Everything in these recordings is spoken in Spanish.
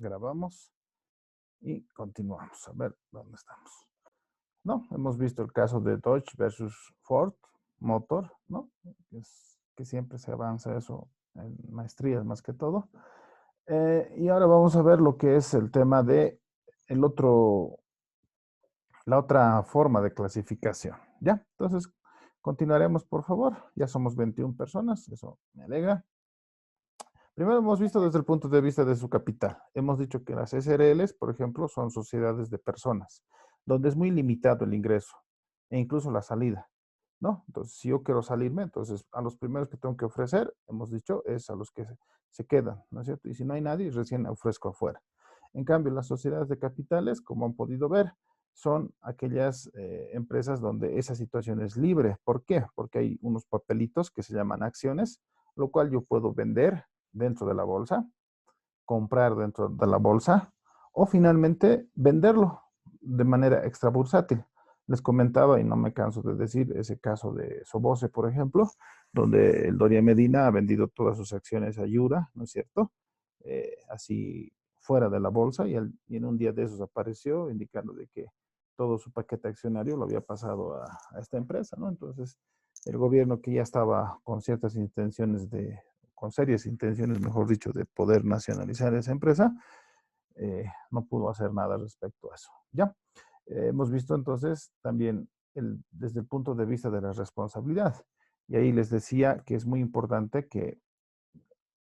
Grabamos y continuamos. A ver, ¿dónde estamos? ¿No? Hemos visto el caso de Dodge versus Ford Motor, ¿no? Que siempre se avanza eso en maestrías más que todo. Y ahora vamos a ver lo que es el tema de la otra forma de clasificación. ¿Ya? Entonces, continuaremos, por favor. Ya somos 21 personas, eso me alegra. Primero hemos visto desde el punto de vista de su capital. Hemos dicho que las SRLs, por ejemplo, son sociedades de personas, donde es muy limitado el ingreso e incluso la salida, ¿no? Entonces, si yo quiero salirme, entonces a los primeros que tengo que ofrecer, hemos dicho, es a los que se quedan, ¿no es cierto? Y si no hay nadie, recién ofrezco afuera. En cambio, las sociedades de capitales, como han podido ver, son aquellas empresas donde esa situación es libre. ¿Por qué? Porque hay unos papelitos que se llaman acciones, lo cual yo puedo vender dentro de la bolsa, comprar dentro de la bolsa o finalmente venderlo de manera extra bursátil. Les comentaba y no me canso de decir ese caso de Sobose, por ejemplo, donde el Doria Medina ha vendido todas sus acciones a Yura, ¿no es cierto? Así fuera de la bolsa y en un día de esos apareció indicando de que todo su paquete accionario lo había pasado a esta empresa, ¿no? Entonces, el gobierno que ya estaba con ciertas intenciones con serias intenciones, mejor dicho, de poder nacionalizar esa empresa, no pudo hacer nada respecto a eso. ¿Ya? Hemos visto entonces también desde el punto de vista de la responsabilidad. Y ahí les decía que es muy importante que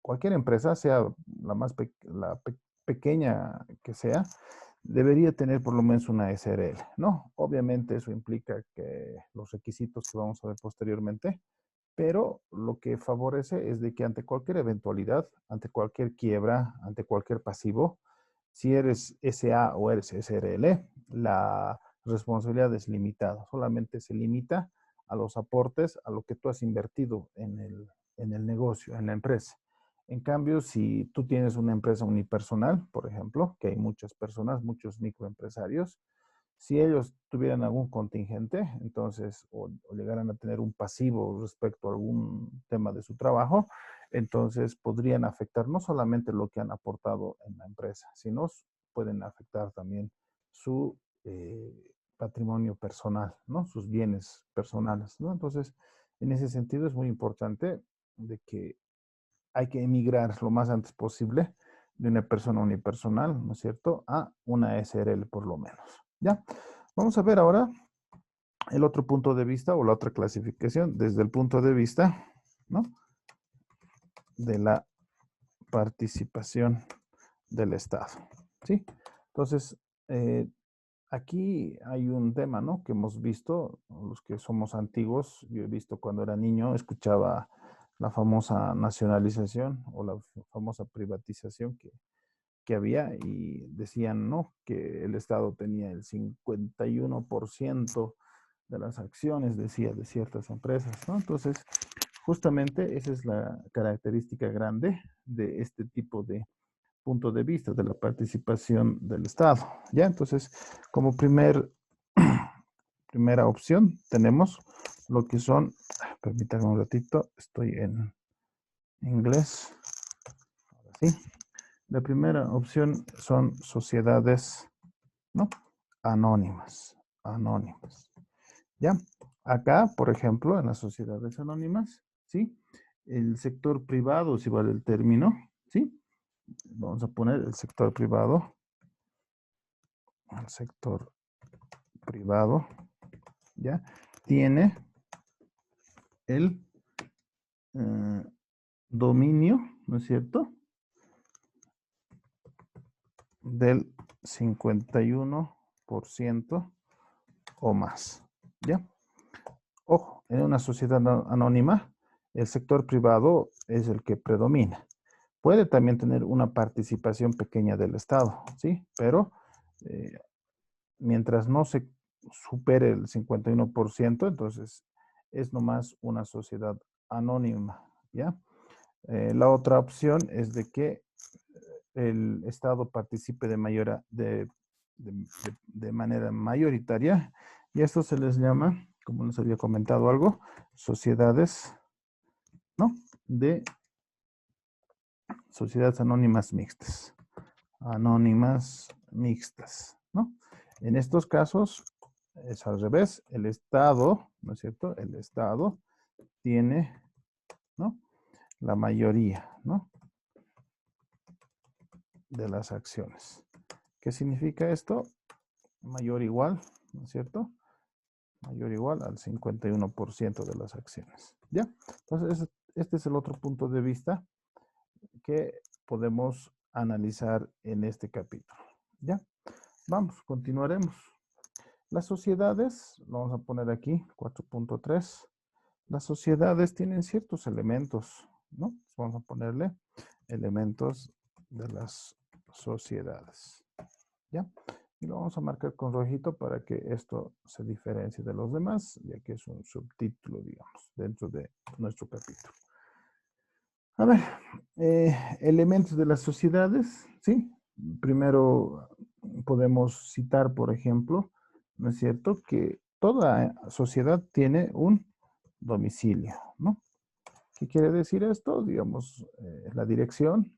cualquier empresa, sea la pequeña que sea, debería tener por lo menos una SRL, ¿no? Obviamente eso implica que los requisitos que vamos a ver posteriormente, pero lo que favorece es de que ante cualquier eventualidad, ante cualquier quiebra, ante cualquier pasivo, si eres SA o eres SRL, la responsabilidad es limitada, solamente se limita a los aportes, a lo que tú has invertido en el negocio, en la empresa. En cambio, si tú tienes una empresa unipersonal, por ejemplo, que hay muchas personas, muchos microempresarios, si ellos tuvieran algún contingente, entonces, o llegaran a tener un pasivo respecto a algún tema de su trabajo, entonces podrían afectar no solamente lo que han aportado en la empresa, sino pueden afectar también su patrimonio personal, ¿no? Sus bienes personales, ¿no? Entonces, en ese sentido es muy importante de que hay que emigrar lo más antes posible de una persona unipersonal, ¿no es cierto?, a una SRL por lo menos. ¿Ya? Vamos a ver ahora el otro punto de vista o la otra clasificación desde el punto de vista, ¿no?, de la participación del Estado, ¿sí? Entonces, aquí hay un tema, ¿no?, que hemos visto, los que somos antiguos, yo he visto cuando era niño, escuchaba la famosa nacionalización o la famosa privatización que había y decían, ¿no?, que el Estado tenía el 51% de las acciones, decía, de ciertas empresas, ¿no? Entonces, justamente esa es la característica grande de este tipo de punto de vista de la participación del Estado, ¿ya? Entonces, como primera opción tenemos lo que son, permítanme un ratito, estoy en inglés, ahora sí. La primera opción son sociedades, ¿no?, anónimas, anónimas, ¿ya? Acá, por ejemplo, en las sociedades anónimas, ¿sí?, el sector privado, si vale el término, ¿sí? Vamos a poner el sector privado, ¿ya? Tiene el dominio, ¿no es cierto?, del 51% o más, ¿ya? Ojo, en una sociedad anónima, el sector privado es el que predomina. Puede también tener una participación pequeña del Estado, ¿sí? Pero mientras no se supere el 51%, entonces es nomás una sociedad anónima, ¿ya? La otra opción es de que el Estado participe de manera mayoritaria y esto se les llama, como les había comentado algo, sociedades, ¿no?, de sociedades anónimas mixtas. anónimas mixtas, ¿no? En estos casos es al revés. El Estado, ¿no es cierto? El Estado tiene, ¿no?, la mayoría, ¿no?, de las acciones. ¿Qué significa esto? Mayor o igual, ¿no es cierto? Mayor o igual al 51% de las acciones. ¿Ya? Entonces, este es el otro punto de vista que podemos analizar en este capítulo. ¿Ya? Vamos, continuaremos. Las sociedades, lo vamos a poner aquí, 4.3. Las sociedades tienen ciertos elementos, ¿no? Vamos a ponerle elementos de las sociedades. ¿Ya? Y lo vamos a marcar con rojito para que esto se diferencie de los demás, ya que es un subtítulo, digamos, dentro de nuestro capítulo. A ver, elementos de las sociedades, ¿sí? Primero podemos citar, por ejemplo, ¿no es cierto?, que toda sociedad tiene un domicilio, ¿no? ¿Qué quiere decir esto? Digamos, la dirección,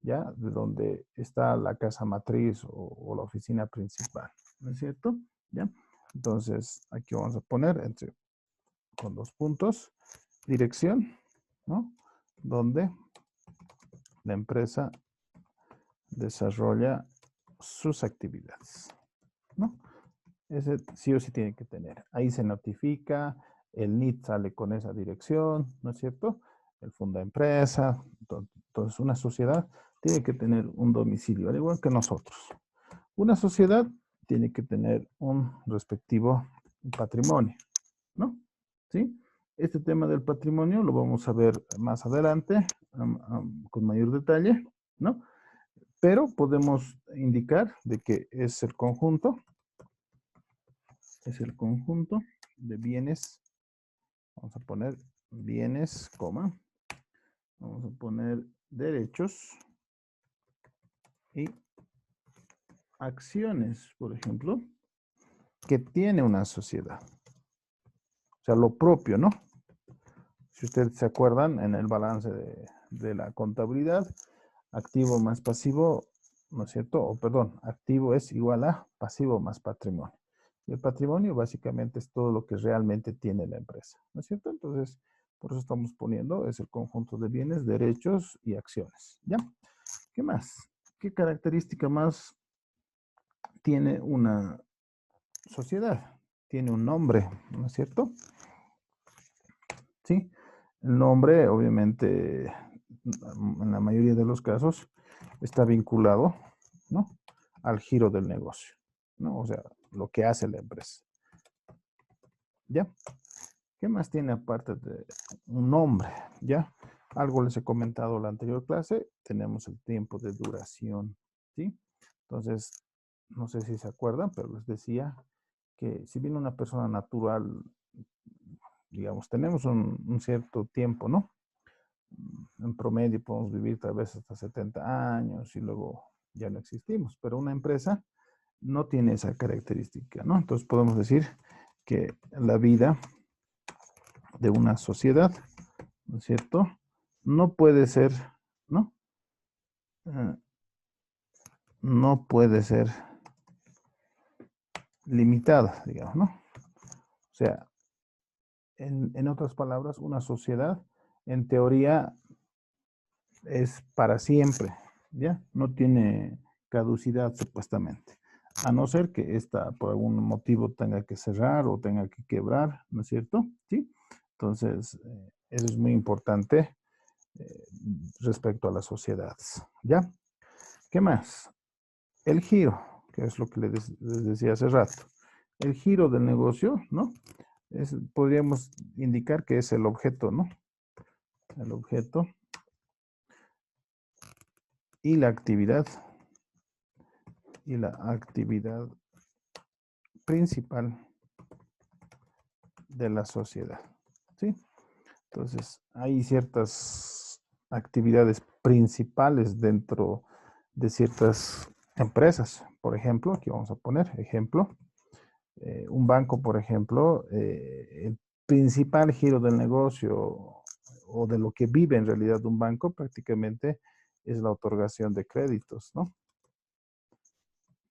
¿ya?, de donde está la casa matriz o la oficina principal, ¿no es cierto? ¿Ya? Entonces, aquí vamos a poner con 2 puntos, dirección, ¿no?, donde la empresa desarrolla sus actividades, ¿no? Ese sí o sí tiene que tener. Ahí se notifica, el NIT sale con esa dirección, ¿no es cierto? El fondo de empresa. Entonces, una sociedad tiene que tener un domicilio, al igual que nosotros. Una sociedad tiene que tener un respectivo patrimonio, ¿no? ¿Sí? Este tema del patrimonio lo vamos a ver más adelante, con mayor detalle, ¿no? Pero podemos indicar de que es el conjunto de bienes. Vamos a poner bienes, coma. Vamos a poner derechos y acciones, por ejemplo, que tiene una sociedad. O sea, lo propio, ¿no? Si ustedes se acuerdan, en el balance de la contabilidad, activo más pasivo, ¿no es cierto? O perdón, activo es igual a pasivo más patrimonio. Y el patrimonio básicamente es todo lo que realmente tiene la empresa, ¿no es cierto? Entonces, por eso estamos poniendo, es el conjunto de bienes, derechos y acciones, ¿ya? ¿Qué más? ¿Qué característica más tiene una sociedad? Tiene un nombre, ¿no es cierto? Sí, el nombre, obviamente, en la mayoría de los casos, está vinculado, ¿no?, al giro del negocio, ¿no? O sea, lo que hace la empresa. ¿Ya? ¿Qué más tiene aparte de un nombre? ¿Ya? Algo les he comentado en la anterior clase, tenemos el tiempo de duración, ¿sí? Entonces, no sé si se acuerdan, pero les decía que si bien una persona natural, digamos, tenemos un cierto tiempo, ¿no? En promedio podemos vivir tal vez hasta 70 años y luego ya no existimos, pero una empresa no tiene esa característica, ¿no? Entonces podemos decir que la vida de una sociedad, ¿no es cierto?, no puede ser, ¿no? No puede ser limitada, digamos, ¿no? O sea, en otras palabras, una sociedad, en teoría, es para siempre, ¿ya? No tiene caducidad, supuestamente. A no ser que esta, por algún motivo, tenga que cerrar o tenga que quebrar, ¿no es cierto? ¿Sí? Entonces, eso es muy importante respecto a las sociedades, ¿ya? ¿Qué más? El giro, que es lo que les decía hace rato. El giro del negocio, ¿no? Podríamos indicar que es el objeto, ¿no? El objeto y la actividad principal de la sociedad, ¿sí? Entonces, hay ciertas actividades principales dentro de ciertas empresas. Por ejemplo, aquí vamos a poner ejemplo, un banco, por ejemplo, el principal giro del negocio o de lo que vive en realidad un banco prácticamente es la otorgación de créditos, ¿no?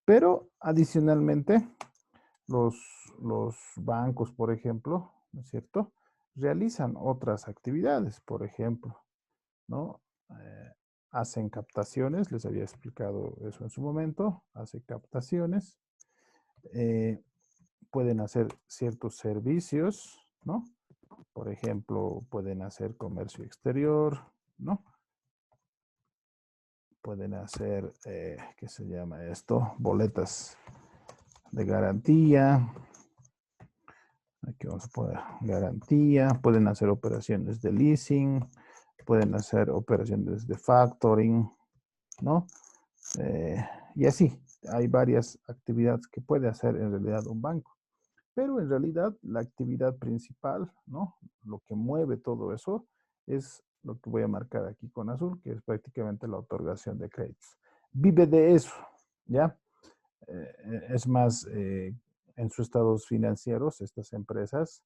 Pero adicionalmente, los bancos, por ejemplo, ¿no es cierto?, realizan otras actividades, por ejemplo, ¿no? Hacen captaciones, les había explicado eso en su momento, hace captaciones, pueden hacer ciertos servicios, ¿no? Por ejemplo, pueden hacer comercio exterior, ¿no? Pueden hacer, ¿qué se llama esto? Boletas de garantía. Aquí vamos a poner garantía. Pueden hacer operaciones de leasing. Pueden hacer operaciones de factoring, ¿no? Y así, hay varias actividades que puede hacer en realidad un banco. Pero en realidad la actividad principal, ¿no? Lo que mueve todo eso es lo que voy a marcar aquí con azul, que es prácticamente la otorgación de créditos. Vive de eso, ¿ya? Es más, en sus estados financieros, estas empresas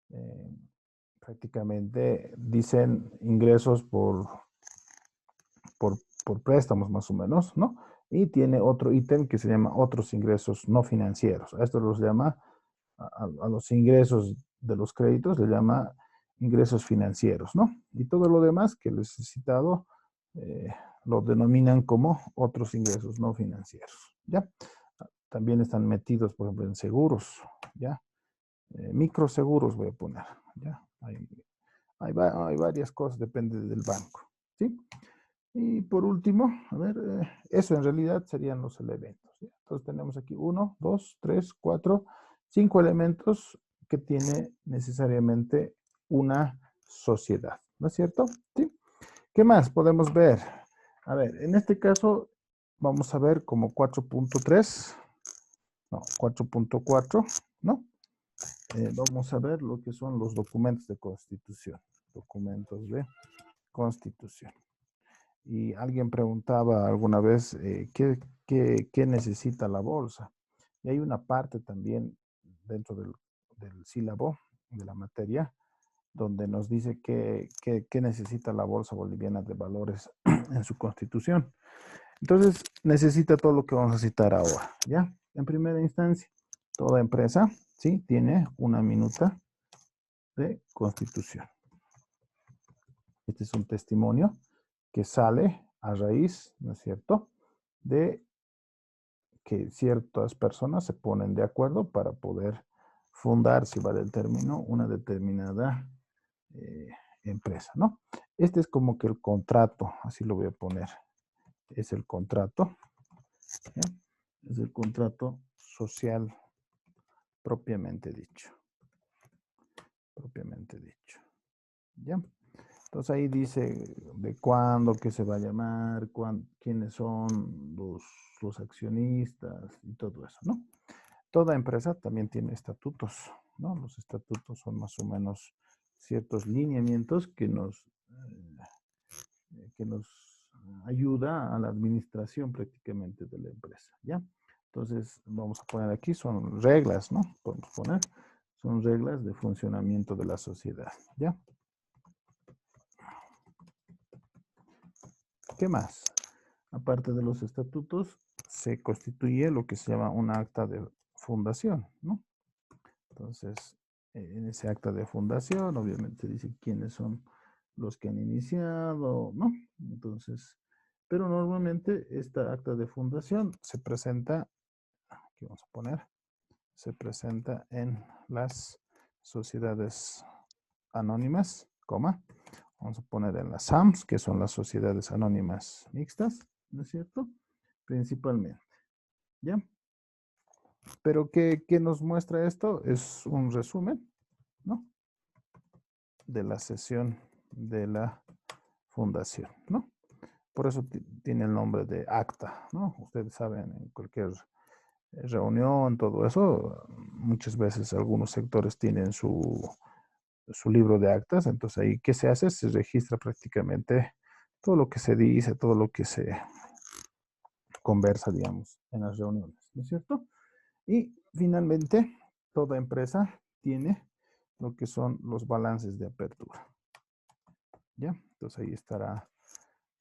eh, prácticamente dicen ingresos por préstamos más o menos, ¿no? Y tiene otro ítem que se llama otros ingresos no financieros. A esto los llama, a los ingresos de los créditos, le llama ingresos financieros, ¿no? Y todo lo demás que les he citado eh, lo denominan como otros ingresos no financieros, ¿ya? También están metidos, por ejemplo, en seguros, ¿ya? Microseguros voy a poner, ¿ya? Hay varias cosas, depende del banco, ¿sí? Y por último, a ver, eso en realidad serían los elementos, ¿sí? Entonces tenemos aquí 1, 2, 3, 4, 5 elementos que tiene necesariamente una sociedad, ¿no es cierto? ¿Sí? ¿Qué más podemos ver? A ver, en este caso vamos a ver como 4.3, no, 4.4, ¿no? Vamos a ver lo que son los documentos de constitución. Documentos de constitución. Y alguien preguntaba alguna vez qué necesita la bolsa. Y hay una parte también dentro del sílabo de la materia donde nos dice qué necesita la Bolsa Boliviana de Valores en su constitución. Entonces, necesita todo lo que vamos a citar ahora, ¿ya? En primera instancia, toda empresa, ¿sí? Tiene una minuta de constitución. Este es un testimonio que sale a raíz, ¿no es cierto?, de que ciertas personas se ponen de acuerdo para poder fundar, si vale el término, una determinada eh, empresa, ¿no? Este es como que el contrato, así lo voy a poner. Es el contrato, ¿ya? Es el contrato social propiamente dicho. Propiamente dicho. ¿Ya? Entonces ahí dice de cuándo, qué se va a llamar, quiénes son los accionistas y todo eso, ¿no? Toda empresa también tiene estatutos, ¿no? Los estatutos son más o menos ciertos lineamientos que nos ayuda a la administración prácticamente de la empresa, ¿ya? Entonces, vamos a poner aquí, son reglas, ¿no? Podemos poner, son reglas de funcionamiento de la sociedad, ¿ya? ¿Qué más? Aparte de los estatutos, se constituye lo que se llama un acta de fundación, ¿no? Entonces, en ese acta de fundación, obviamente dice quiénes son los que han iniciado, ¿no? Entonces, pero normalmente esta acta de fundación se presenta, aquí vamos a poner, se presenta en las sociedades anónimas, coma, vamos a poner en las SAMs, que son las sociedades anónimas mixtas, ¿no es cierto? Principalmente, ¿ya? Pero ¿qué nos muestra esto? Es un resumen, ¿no? De la sesión de la fundación, ¿no? Por eso tiene el nombre de acta, ¿no? Ustedes saben, en cualquier reunión, todo eso, muchas veces algunos sectores tienen su libro de actas, entonces ahí, ¿qué se hace? Se registra prácticamente todo lo que se dice, todo lo que se conversa, digamos, en las reuniones, ¿no es cierto? Y finalmente, toda empresa tiene lo que son los balances de apertura, ¿ya? Entonces ahí estará,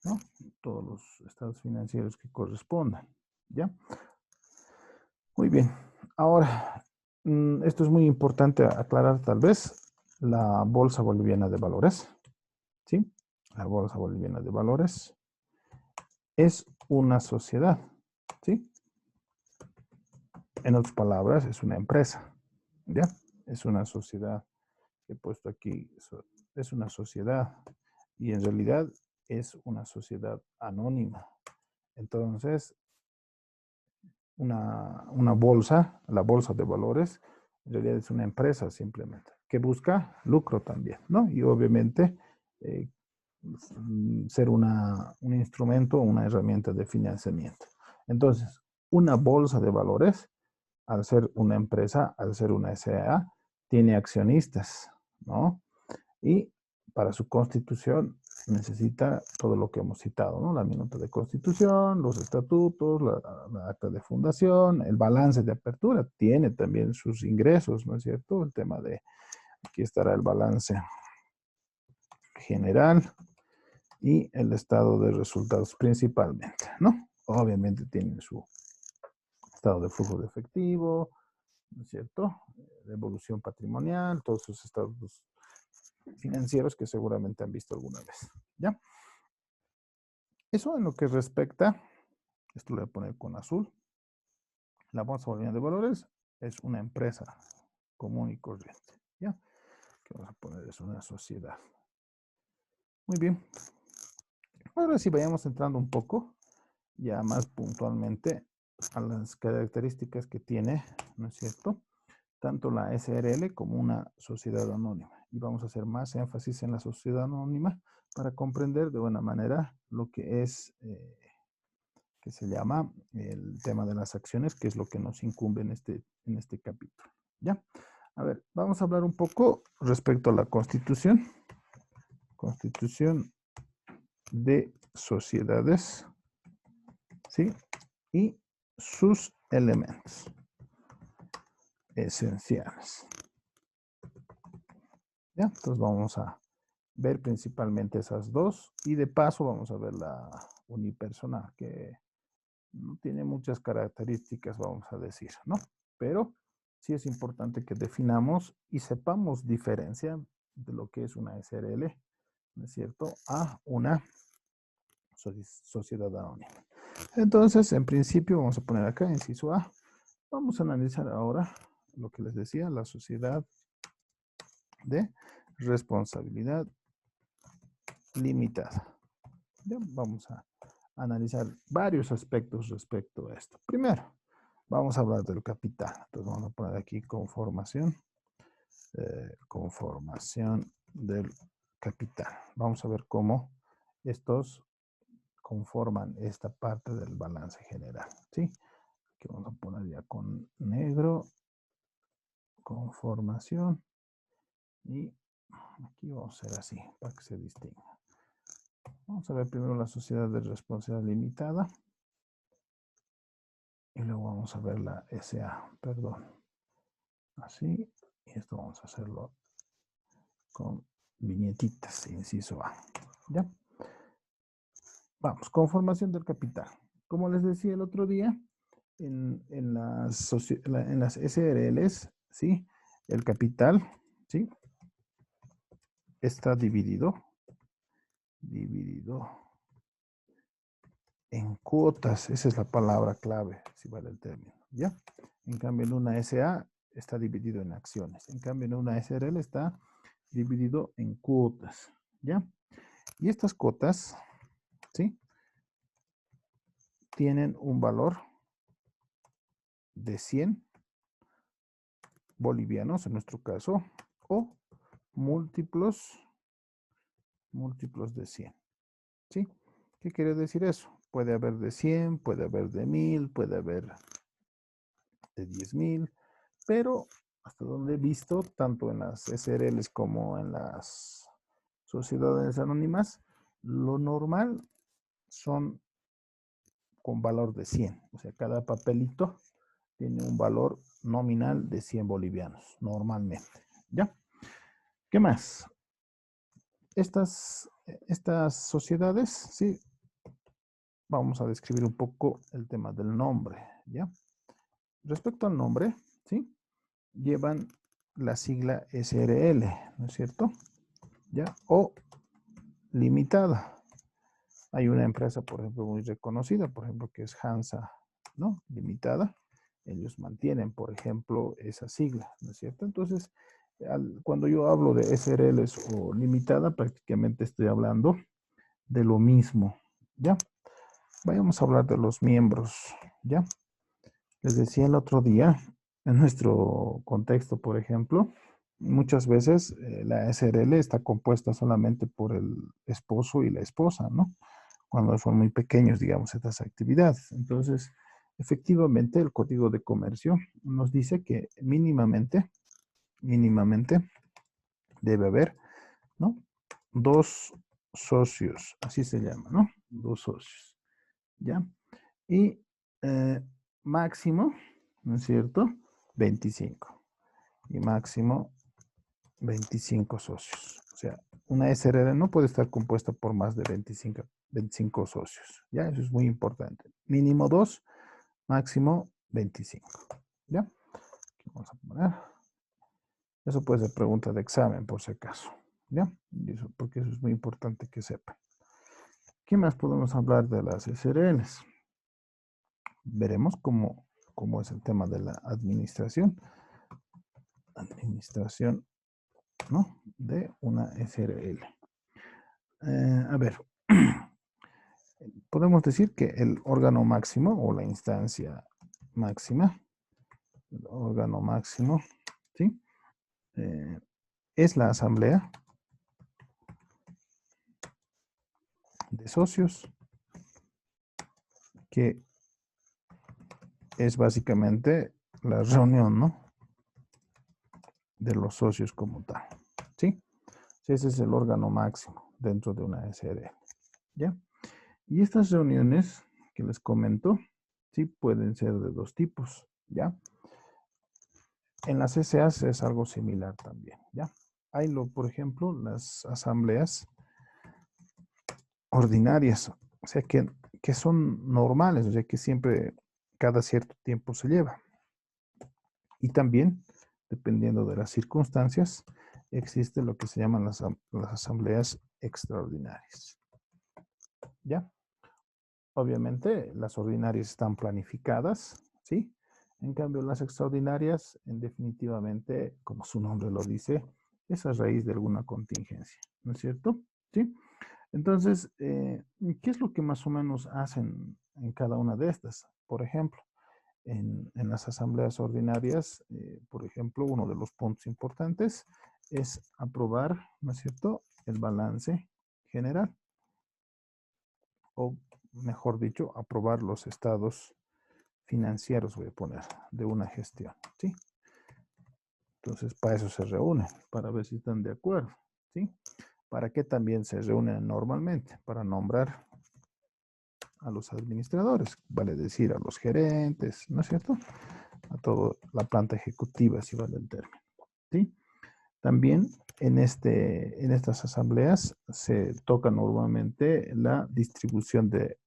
¿no? Todos los estados financieros que correspondan, ¿ya? Muy bien. Ahora, esto es muy importante aclarar tal vez. La Bolsa Boliviana de Valores, ¿sí? La Bolsa Boliviana de Valores es una sociedad, ¿sí? En otras palabras, es una empresa, ¿ya? Es una sociedad. He puesto aquí, es una sociedad y en realidad es una sociedad anónima. Entonces, una bolsa, la bolsa de valores, en realidad es una empresa simplemente, que busca lucro también, ¿no? Y obviamente eh, ser un instrumento, una herramienta de financiamiento. Entonces, una bolsa de valores, al ser una empresa, al ser una SA, tiene accionistas, ¿no? Y para su constitución necesita todo lo que hemos citado, ¿no? La minuta de constitución, los estatutos, la acta de fundación, el balance de apertura, tiene también sus ingresos, ¿no es cierto? El tema de, aquí estará el balance general y el estado de resultados principalmente, ¿no? Obviamente tienen su estado de flujo de efectivo, ¿no es cierto? De evolución patrimonial, todos sus estados financieros que seguramente han visto alguna vez, ¿ya? Eso en lo que respecta, esto lo voy a poner con azul, la Bolsa Boliviana de Valores es una empresa común y corriente, ¿ya? Que vamos a poner es una sociedad. Muy bien. Ahora sí vayamos entrando un poco, ya más puntualmente, a las características que tiene, ¿no es cierto? Tanto la SRL como una sociedad anónima. Y vamos a hacer más énfasis en la sociedad anónima para comprender de buena manera lo que es que se llama el tema de las acciones, que es lo que nos incumbe en este capítulo. ¿Ya? A ver, vamos a hablar un poco respecto a la Constitución. Constitución de sociedades, ¿sí? Y sus elementos esenciales. ¿Ya? Entonces vamos a ver principalmente esas dos y de paso vamos a ver la unipersonal, que no tiene muchas características, vamos a decir, ¿no? Pero sí es importante que definamos y sepamos diferenciar de lo que es una SRL, ¿no es cierto?, a una sociedad anónima. Entonces, en principio, vamos a poner acá, inciso A, vamos a analizar ahora lo que les decía, la sociedad de responsabilidad limitada. Ya vamos a analizar varios aspectos respecto a esto. Primero, vamos a hablar del capital. Entonces vamos a poner aquí conformación del capital. Vamos a ver cómo estos conforman esta parte del balance general. ¿Sí? Aquí vamos a poner ya con negro, conformación. Y aquí vamos a hacer así, para que se distinga. Vamos a ver primero la sociedad de responsabilidad limitada. Y luego vamos a ver la SA, perdón. Así. Y esto vamos a hacerlo con viñetitas, inciso A. ¿Ya? Vamos, conformación del capital. Como les decía el otro día, en las SRLs, ¿sí? El capital, ¿sí? Está dividido en cuotas. Esa es la palabra clave, si vale el término, ¿ya? En cambio, en una SA está dividido en acciones. En cambio, en una SRL está dividido en cuotas, ¿ya? Y estas cuotas, ¿sí? Tienen un valor de 100 bolivianos, en nuestro caso, o múltiplos de 100, ¿sí? ¿Qué quiere decir eso? Puede haber de 100, puede haber de 1000, puede haber de 10,000, pero hasta donde he visto, tanto en las SRLs como en las sociedades anónimas, lo normal son con valor de 100. O sea, cada papelito tiene un valor nominal de 100 bolivianos, normalmente. ¿Ya? ¿Qué más? Estas sociedades, sí, vamos a describir un poco el tema del nombre, ¿ya? respecto al nombre, ¿sí? Llevan la sigla SRL, ¿no es cierto? ¿Ya? O limitada. Hay una empresa, por ejemplo, muy reconocida, por ejemplo, que es Hansa, ¿no? Limitada. Ellos mantienen, por ejemplo, esa sigla, ¿no es cierto? Entonces, cuando yo hablo de SRLs o limitada, prácticamente estoy hablando de lo mismo, ¿ya? Vayamos a hablar de los miembros, ¿ya? Les decía el otro día, en nuestro contexto, por ejemplo, muchas veces la SRL está compuesta solamente por el esposo y la esposa, ¿no? Cuando son muy pequeños, digamos, estas actividades. Entonces, efectivamente, el Código de Comercio nos dice que mínimamente debe haber, ¿no? Dos socios, así se llama, ¿no? Dos socios, ¿ya? Y máximo, ¿no es cierto? 25. Y máximo 25 socios. O sea, una SRL no puede estar compuesta por más de 25 socios. ¿Ya? Eso es muy importante. Mínimo 2, máximo 25. ¿Ya? Aquí vamos a poner. Eso puede ser pregunta de examen, por si acaso. ¿Ya? Porque eso es muy importante que sepan. ¿Qué más podemos hablar de las SRLs? Veremos cómo es el tema de la administración. Administración, ¿no? De una SRL. A ver, podemos decir que el órgano máximo o la instancia máxima, el órgano máximo, ¿sí? Es la asamblea de socios, que es básicamente la reunión, ¿no? De los socios como tal, ¿sí? Ese es el órgano máximo dentro de una SRL, ¿ya? Y estas reuniones que les comento, sí pueden ser de dos tipos, ¿ya? En las SAs es algo similar también, ¿ya? Hay, por ejemplo, las asambleas ordinarias, o sea, que son normales, o sea, que siempre, cada cierto tiempo se lleva. Y también, dependiendo de las circunstancias, existe lo que se llaman las asambleas extraordinarias, ¿ya? Obviamente, las ordinarias están planificadas, ¿sí? En cambio, las extraordinarias, definitivamente, como su nombre lo dice, es a raíz de alguna contingencia, ¿no es cierto? ¿Sí? Entonces, ¿qué es lo que más o menos hacen en cada una de estas? Por ejemplo, en las asambleas ordinarias, por ejemplo, uno de los puntos importantes es aprobar, ¿no es cierto?, el balance general, o mejor dicho, aprobar los estados financieros, voy a poner, de una gestión, ¿sí? Entonces, para eso se reúnen, para ver si están de acuerdo, ¿sí? ¿Para qué también se reúnen normalmente? Para nombrar a los administradores, vale decir, a los gerentes, ¿no es cierto? A toda la planta ejecutiva, si vale el término, ¿sí? También en estas asambleas se toca normalmente la distribución de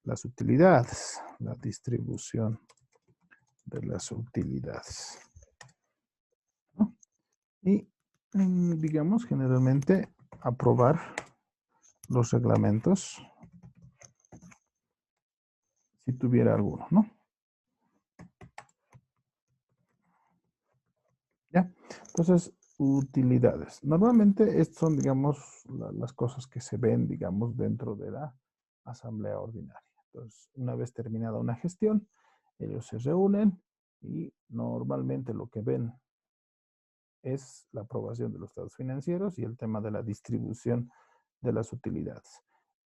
las utilidades, la distribución de las utilidades, ¿no? Y, digamos, generalmente aprobar los reglamentos, si tuviera alguno, ¿no? ¿Ya? Entonces, utilidades. Normalmente estas son, digamos, las cosas que se ven, digamos, dentro de la asamblea ordinaria. Entonces, una vez terminada una gestión, ellos se reúnen y normalmente lo que ven es la aprobación de los estados financieros y el tema de la distribución de las utilidades.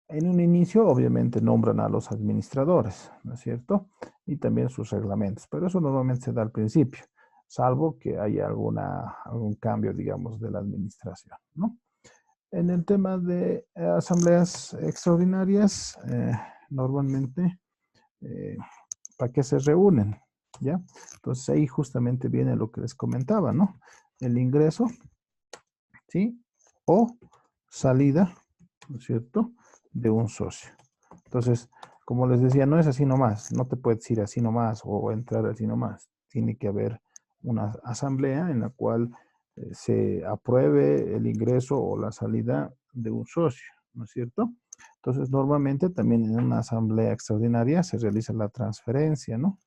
En un inicio, obviamente, nombran a los administradores, ¿no es cierto? Y también sus reglamentos, pero eso normalmente se da al principio, salvo que haya algún cambio, digamos, de la administración, ¿no? En el tema de asambleas extraordinarias, normalmente, ¿para qué se reúnen? ¿Ya? Entonces ahí justamente viene lo que les comentaba, ¿no? El ingreso, ¿sí? O salida, ¿no es cierto?, de un socio. Entonces, como les decía, no es así nomás, no te puedes ir así nomás o entrar así nomás. Tiene que haber una asamblea en la cual se apruebe el ingreso o la salida de un socio, ¿no es cierto? Entonces, normalmente también en una asamblea extraordinaria se realiza la transferencia, ¿no?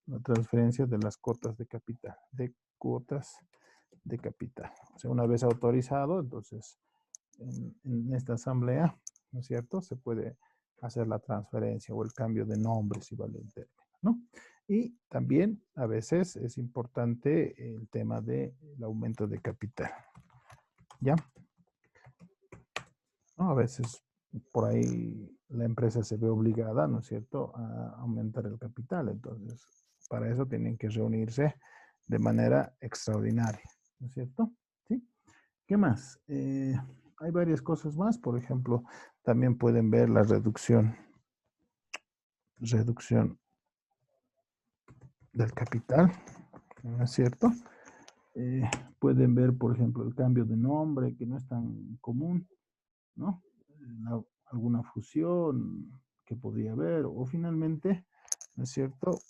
La transferencia de las cuotas de capital, de cuotas de capital. O sea, una vez autorizado, entonces en esta asamblea, ¿no es cierto? Se puede hacer la transferencia o el cambio de nombre, si vale el término, ¿no? Y también a veces es importante el tema del aumento de capital, ¿ya? ¿No? A veces por ahí la empresa se ve obligada, ¿no es cierto?, a aumentar el capital. Entonces, para eso tienen que reunirse de manera extraordinaria, ¿no es cierto? ¿Sí? ¿Qué más? Hay varias cosas más. Por ejemplo, también pueden ver la reducción del capital, ¿no es cierto? Eh, Pueden ver, por ejemplo, el cambio de nombre, que no es tan común, ¿no? Alguna fusión que podría haber, o finalmente, ¿no es cierto?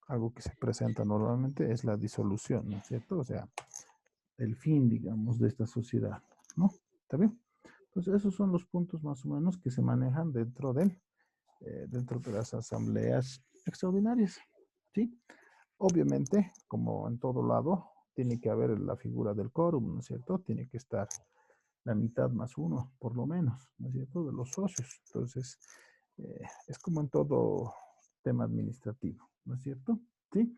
Algo que se presenta normalmente es la disolución, ¿no es cierto? O sea, el fin, digamos, de esta sociedad, ¿no? ¿Está bien? Entonces, esos son los puntos más o menos que se manejan dentro de las asambleas extraordinarias, ¿sí? Obviamente, como en todo lado, tiene que haber la figura del quórum, ¿no es cierto? Tiene que estar la mitad más uno, por lo menos, ¿no es cierto?, de los socios. Entonces, es como en todo tema administrativo, ¿no es cierto? ¿Sí?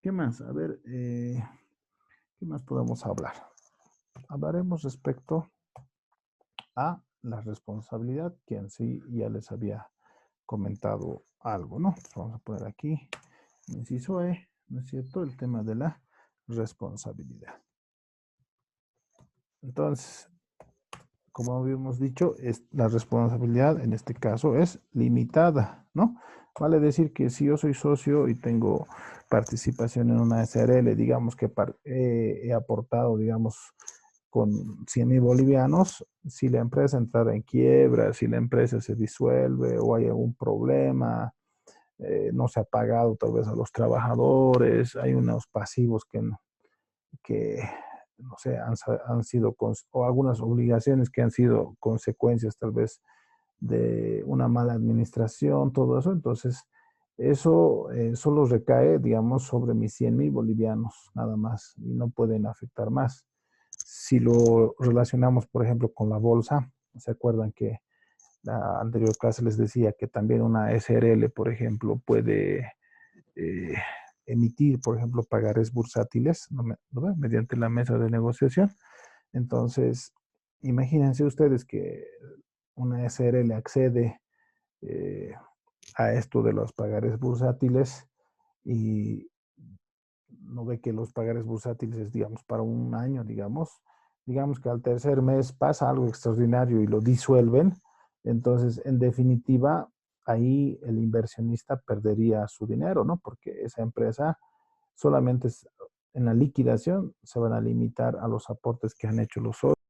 ¿Qué más? A ver, ¿qué más podemos hablar? Hablaremos respecto a la responsabilidad, que en sí ya les había comentado algo, ¿no? Entonces vamos a poner aquí, inciso E, ¿no es cierto?, el tema de la responsabilidad. Entonces, como habíamos dicho, la responsabilidad en este caso es limitada, ¿no? Vale decir que si yo soy socio y tengo participación en una SRL, digamos que he aportado, digamos, con 100,000 bolivianos, si la empresa entrara en quiebra, si la empresa se disuelve o hay algún problema, no se ha pagado tal vez a los trabajadores, hay unos pasivos que no sé, han sido, o algunas obligaciones que han sido consecuencias tal vez de una mala administración, todo eso. Entonces, eso solo recae, digamos, sobre mis 100,000 bolivianos, nada más, y no pueden afectar más. Si lo relacionamos, por ejemplo, con la bolsa, ¿se acuerdan que la anterior clase les decía que también una SRL, por ejemplo, puede eh, emitir, por ejemplo, pagares bursátiles, ¿no? Mediante la mesa de negociación? Entonces, imagínense ustedes que una SRL accede eh, a esto de los pagares bursátiles y no ve que los pagares bursátiles es, digamos, para un año, digamos que al tercer mes pasa algo extraordinario y lo disuelven. Entonces, en definitiva, ahí el inversionista perdería su dinero, ¿no? Porque esa empresa solamente en la liquidación se van a limitar a los aportes que han hecho los socios.